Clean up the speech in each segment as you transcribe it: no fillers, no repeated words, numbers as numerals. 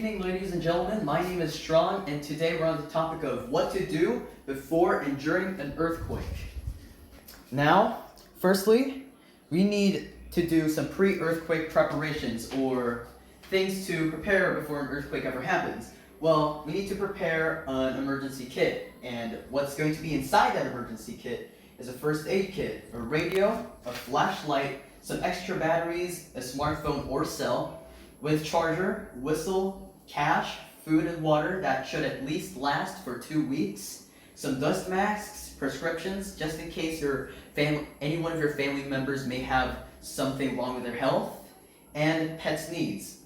evening, ladies and gentlemen. My name is Strawn, and today we're on the topic of what to do before and during an earthquake. Now, firstly, we need to do some pre-earthquake preparations, or things to prepare before an earthquake ever happens. Well, we need to prepare an emergency kit, and what's going to be inside that emergency kit is a first aid kit, a radio, a flashlight, some extra batteries, a smartphone or cell, with charger, whistle, cash, food and water that should at least last for 2 weeks, some dust masks, prescriptions, just in case any one of your family members may have something wrong with their health, and pets' needs.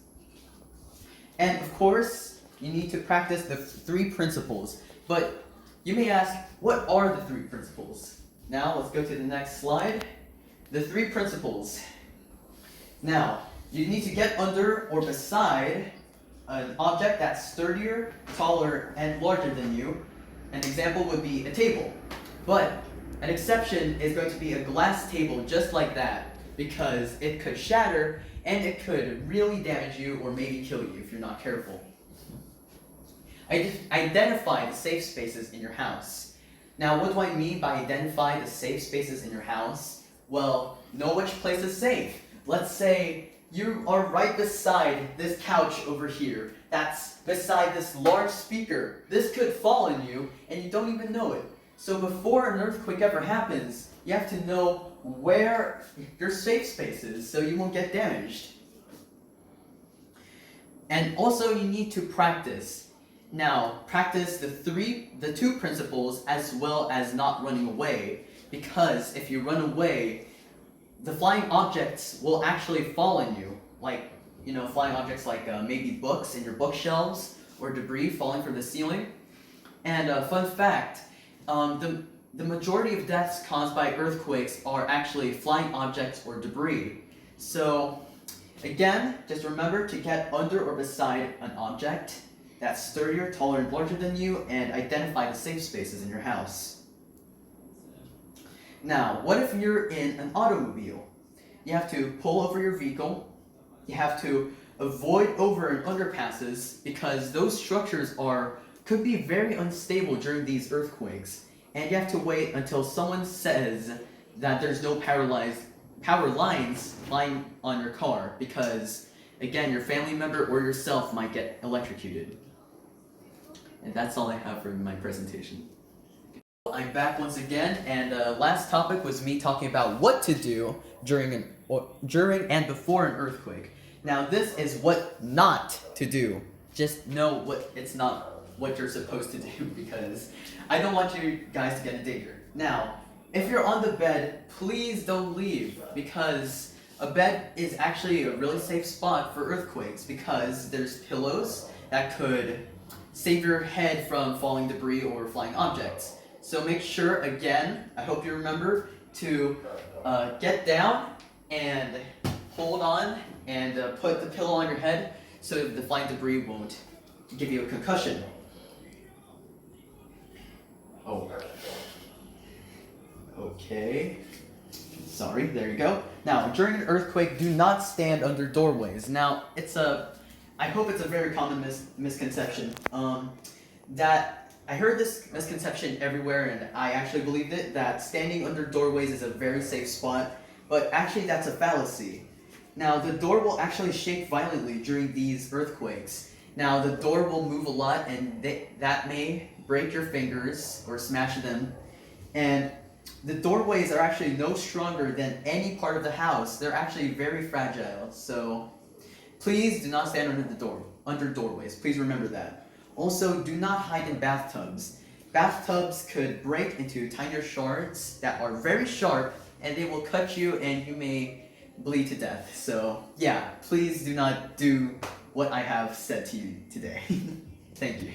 And of course, you need to practice the 3 principles. But you may ask, what are the 3 principles? Now, let's go to the next slide. The 3 principles. Now, you need to get under or beside an object that's sturdier, taller, and larger than you. An example would be a table. But an exception is going to be a glass table just like that, because it could shatter and it could really damage you or maybe kill you if you're not careful. Identify the safe spaces in your house. Now, what do I mean by identify the safe spaces in your house? Well, know which place is safe. Let's say you are right beside this couch over here. That's beside this large speaker. This could fall on you and you don't even know it. So before an earthquake ever happens, you have to know where your safe space is so you won't get damaged. And also you need to practice. Now, practice the 2 principles as well as not running away, because if you run away, the flying objects will actually fall on you, like, flying objects like maybe books in your bookshelves or debris falling from the ceiling. And fun fact, the majority of deaths caused by earthquakes are actually flying objects or debris. So, again, just remember to get under or beside an object that's sturdier, taller, and larger than you, and identify the safe spaces in your house. Now, what if you're in an automobile? You have to pull over your vehicle. You have to avoid over and underpasses, because those structures could be very unstable during these earthquakes. And you have to wait until someone says that there's no power lines lying on your car, because, again, your family member or yourself might get electrocuted. And that's all I have for my presentation. I'm back once again, and last topic was me talking about what to do during and before an earthquake. Now, this is what not to do. Just know it's not what you're supposed to do, because I don't want you guys to get in danger. Now, if you're on the bed, please don't leave, because a bed is actually a really safe spot for earthquakes, because there's pillows that could save your head from falling debris or flying objects. So make sure, again, I hope you remember to get down and hold on and put the pillow on your head so the flying debris won't give you a concussion. Oh. Okay. Sorry, there you go. Now, during an earthquake, do not stand under doorways. Now, I hope it's a very common misconception that I heard this misconception everywhere, and I actually believed it, that standing under doorways is a very safe spot, but actually that's a fallacy. Now, the door will actually shake violently during these earthquakes. Now, the door will move a lot, and that may break your fingers or smash them. And the doorways are actually no stronger than any part of the house. They're actually very fragile, so please do not stand under doorways. Please remember that. Also, do not hide in bathtubs. Bathtubs could break into tinier shards that are very sharp, and they will cut you and you may bleed to death. So, yeah, please do not do what I have said to you today. Thank you.